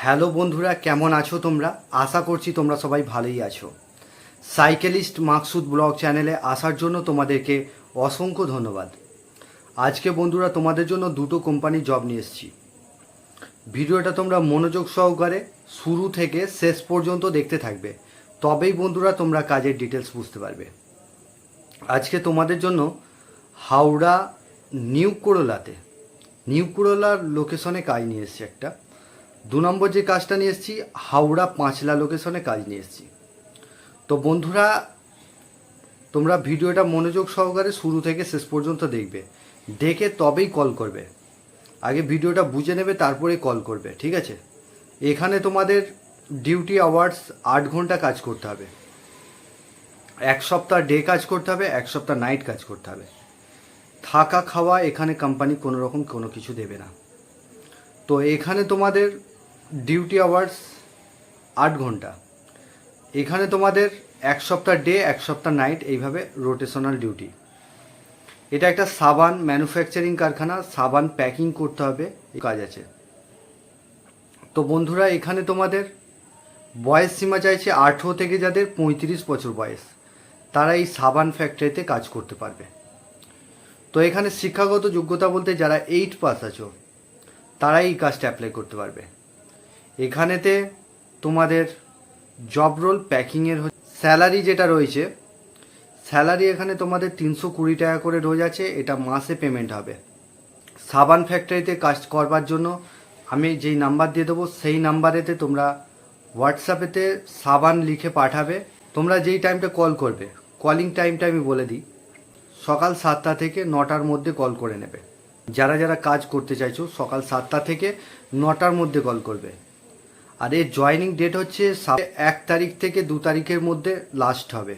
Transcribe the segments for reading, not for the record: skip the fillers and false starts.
Hello বন্ধুরা, কেমন আছো তোমরা? আশা করছি তোমরা সবাই ভালোই আছো। সাইকেলিস্ট মাকসুদ ব্লগ চ্যানেলে আসার জন্য তোমাদেরকে অসংখ্য ধন্যবাদ। আজকে বন্ধুরা তোমাদের জন্য দুটো কোম্পানির জব নিয়ে এসেছি। ভিডিওটা তোমরা মনোযোগ সহকারে শুরু থেকে শেষ পর্যন্ত দেখতে থাকবে, তবেই বন্ধুরা তোমরা কাজের ডিটেলস বুঝতে পারবে। আজকে তোমাদের জন্য হাওড়া নিউ করলার লোকেশনে কাজ নিয়ে এসেছি একটা। 2 নম্বর যে কাজটা নিয়ে এসেছি হাওড়া পাঁচলা লোকেশনে কাজ নিয়ে এসেছি। তো বন্ধুরা তোমরা ভিডিওটা মনোযোগ সহকারে শুরু থেকে শেষ পর্যন্ত দেখবে, দেখে তবেই কল করবে। আগে ভিডিওটা বুঝে নেবে, তারপরে কল করবে, ঠিক আছে? এখানে তোমাদের ডিউটি আওয়ার্স 8 ঘন্টা কাজ করতে হবে। 1 সপ্তাহ ডে কাজ করতে হবে, 1 সপ্তাহ নাইট কাজ করতে হবে। থাকা খাওয়া এখানে কোম্পানি কোনো রকম কোনো কিছু দেবে না। তো এখানে তোমাদের ডিউটি আওয়ার্স 8 ঘন্টা। এখানে তোমাদের 1 সপ্তাহ ডে 1 সপ্তাহ নাইট, এইভাবে রোটেশনাল ডিউটি। এটা একটা সাবান ম্যানুফ্যাকচারিং কারখানা, সাবান প্যাকিং করতে হবে, এই কাজ আছে। তো বন্ধুরা এখানে তোমাদের বয়স সীমা চাইছে 18 থেকে যাদের 35 বছর বয়স, তারা এই সাবান ফ্যাক্টরিতে কাজ করতে পারবে। তো এখানে শিক্ষাগত যোগ্যতা বলতে যারা 8 পাস আছো তারাই এই কাজটা অ্যাপ্লাই করতে পারবে। এখানেতে তোমাদের জব রোল প্যাকিংয়ের স্যালারি যেটা রয়েছে, স্যালারি এখানে তোমাদের 320 টাকা করে রোজ আছে, এটা মাসে পেমেন্ট হবে। সাবান ফ্যাক্টরিতে কাজ করবার জন্য আমি যেই নাম্বার দিয়ে দেবো সেই নাম্বারেতে তোমরা হোয়াটসঅ্যাপেতে সাবান লিখে পাঠাবে। তোমরা যেই টাইমটা কল করবে, কলিং টাইমটা আমি বলে দিই, সকাল 7টা থেকে 9টার মধ্যে কল করে নেবে। যারা যারা কাজ করতে চাইছো সকাল 7টা থেকে 9টার মধ্যে কল করবে। আর এর জয়নিং ডেট হচ্ছে 1 তারিখ থেকে 2 তারিখের মধ্যে লাস্ট হবে।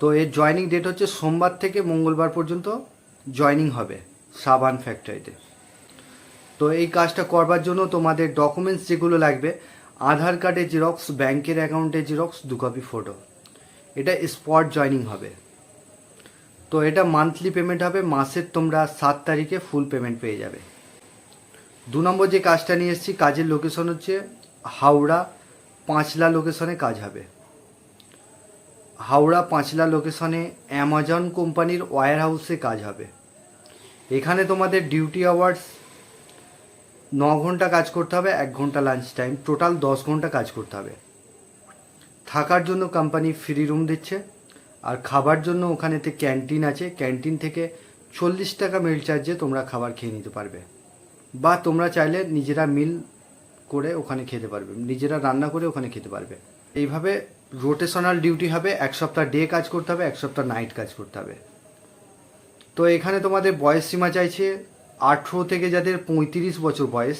তো এর জয়নিং ডেট হচ্ছে সোমবার থেকে মঙ্গলবার পর্যন্ত জয়নিং হবে সাবান ফ্যাক্টরিতে। তো এই কাজটা করবার জন্য তোমাদের ডকুমেন্টস যেগুলো লাগবে, আধার কার্ডের জেরক্স, ব্যাংকের অ্যাকাউন্টের জেরক্স, 2 কপি ফটো। এটা স্পট জয়নিং হবে। তো এটা মান্থলি পেমেন্ট হবে, মাসের তোমরা 7 তারিখে ফুল পেমেন্ট পেয়ে যাবে। 2 নম্বর যে কাজটা নিয়ে এসেছি, কাজের লোকেশন হচ্ছে হাওড়া পাঁচলা লোকেশনে কাজ হবে। হাওড়া পাঁচলা লোকেশনে অ্যামাজন কোম্পানির ওয়্যার হাউসে কাজ হবে। এখানে তোমাদের ডিউটি আওয়ার্স 9 ঘন্টা কাজ করতে হবে, 1 ঘন্টা লাঞ্চ টাইম, টোটাল 10 ঘন্টা কাজ করতে হবে। থাকার জন্য কোম্পানি ফ্রি রুম দিচ্ছে, আর খাবার জন্য ওখানেতে ক্যান্টিন আছে। ক্যান্টিন থেকে 40 টাকা মিল চার্জে তোমরা খাবার খেয়ে নিতে পারবে, বা তোমরা চাইলে নিজেরা মিল করে ওখানে খেতে পারবে, নিজেরা রান্না করে ওখানে খেতে পারবে। এইভাবে রোটেশনাল ডিউটি হবে। 1 সপ্তাহ ডে কাজ করতে হবে, 1 সপ্তাহ নাইট কাজ করতে হবে। তো এখানে তোমাদের বয়স সীমা চাইছে 18 থেকে যাদের 35 বছর বয়স,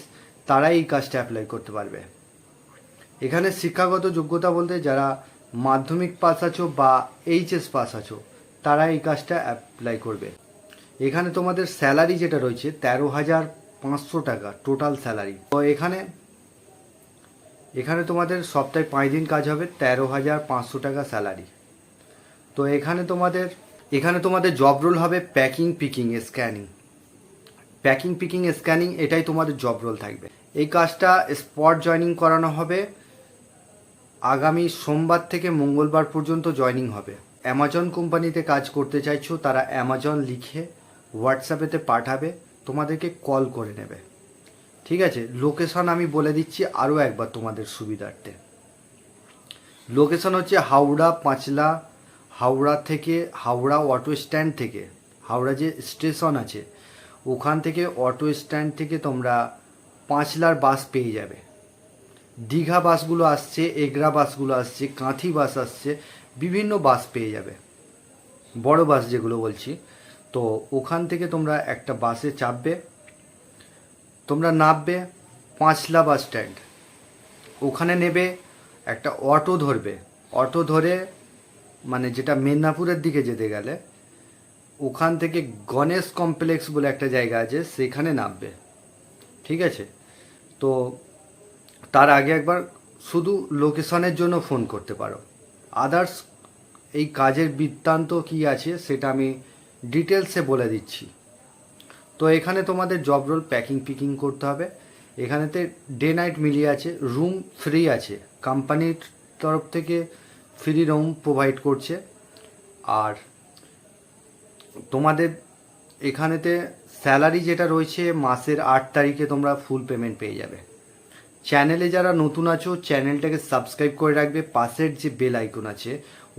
তারাই এই কাজটা অ্যাপ্লাই করতে পারবে। এখানে শিক্ষাগত যোগ্যতা বলতে যারা মাধ্যমিক পাস আছো বা এইচএস পাস আছো তারা এই কাজটা অ্যাপ্লাই করবে। এখানে তোমাদের স্যালারি যেটা রয়েছে 13,500 টাকা টোটাল স্যালারি। তো এখানে তোমাদের সপ্তাহে 5 দিন কাজ হবে, 13,500 টাকা স্যালারি। তো এখানে তোমাদের জব রোল হবে প্যাকিং পিকিং স্ক্যানিং, এটাই তোমাদের জব রোল থাকবে। এই কাজটা স্পট জয়নিং করানো হবে। আগামী সোমবার থেকে মঙ্গলবার পর্যন্ত জয়নিং হবে। অ্যামাজন কোম্পানিতে কাজ করতে চাইছো তারা অ্যামাজন লিখে হোয়াটসঅ্যাপেতে পাঠাবে, তোমাদেরকে কল করে নেবে, ঠিক আছে? লোকেশন আমি বলে দিচ্ছি আরও একবার তোমাদের সুবিধার্থে। লোকেশন হচ্ছে হাওড়া পাঁচলা। হাওড়া অটো স্ট্যান্ড থেকে, হাওড়া যে স্টেশন আছে ওখান থেকে অটো স্ট্যান্ড থেকে তোমরা পাঁচলার বাস পেয়ে যাবে। দীঘা বাসগুলো আসছে, এগরা বাসগুলো আসছে, কাঁথি বাস আসছে, বিভিন্ন বাস পেয়ে যাবে, বড় বাস যেগুলো বলছি। তো ওখান থেকে তোমরা একটা বাসে চাপবে, তোমরা নামবে পাঁচলা বাস স্ট্যান্ড, ওখানে নেবে একটা অটো ধরে মানে যেটা মেদিনীপুরের দিকে যেতে গেলে ওখান থেকে গণেশ কমপ্লেক্স বলে একটা জায়গা আছে, সেখানে নামবে, ঠিক আছে? তো তার আগে একবার শুধু লোকেশনের জন্য ফোন করতে পারো। আদার্স এই কাজের বৃত্তান্ত কী আছে সেটা আমি ডিটেলসে বলে দিচ্ছি। তো এখানে তোমাদের জব রোল প্যাকিং পিকিং করতে হবে। এখানেতে ডে নাইট মিলিয়ে আছে, রুম ফ্রি আছে, কোম্পানির তরফ থেকে ফ্রি রুম প্রোভাইড করছে। আর তোমাদের এখানেতে স্যালারি যেটা রয়েছে মাসের 8 তারিখে তোমরা ফুল পেমেন্ট পেয়ে যাবে। চ্যানেলে যারা নতুন আছো চ্যানেলটাকে সাবস্ক্রাইব করে রাখবে, পাশের যে বেল আইকন আছে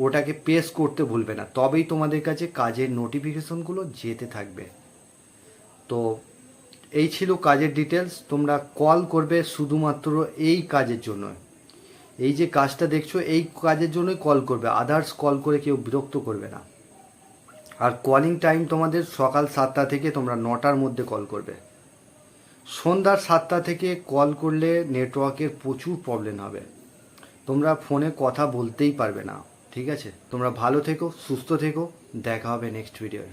ওটাকে প্রেস করতে ভুলবে না, তবেই তোমাদের কাছে কাজের নোটিফিকেশনগুলো যেতে থাকবে। তো এই ছিল কাজের ডিটেলস। তোমরা কল করবে শুধুমাত্র এই কাজের জন্য, এই যে কাজটা দেখছো এই কাজের জন্যই কল করবে, আদার্স কল করে কেউ বিরক্ত করবে না। আর কলিং টাইম তোমাদের সকাল 7টা থেকে তোমরা 9টার মধ্যে কল করবে। সন্ধ্যার 7টা থেকে কল করলে নেটওয়ার্কের প্রচুর প্রবলেম হবে, তোমরা ফোনে কথা বলতেই পারবে না। ঠিক আছে, তোমরা ভালো থেকো, সুস্থ থেকো, দেখা হবে নেক্সট ভিডিওয়ে।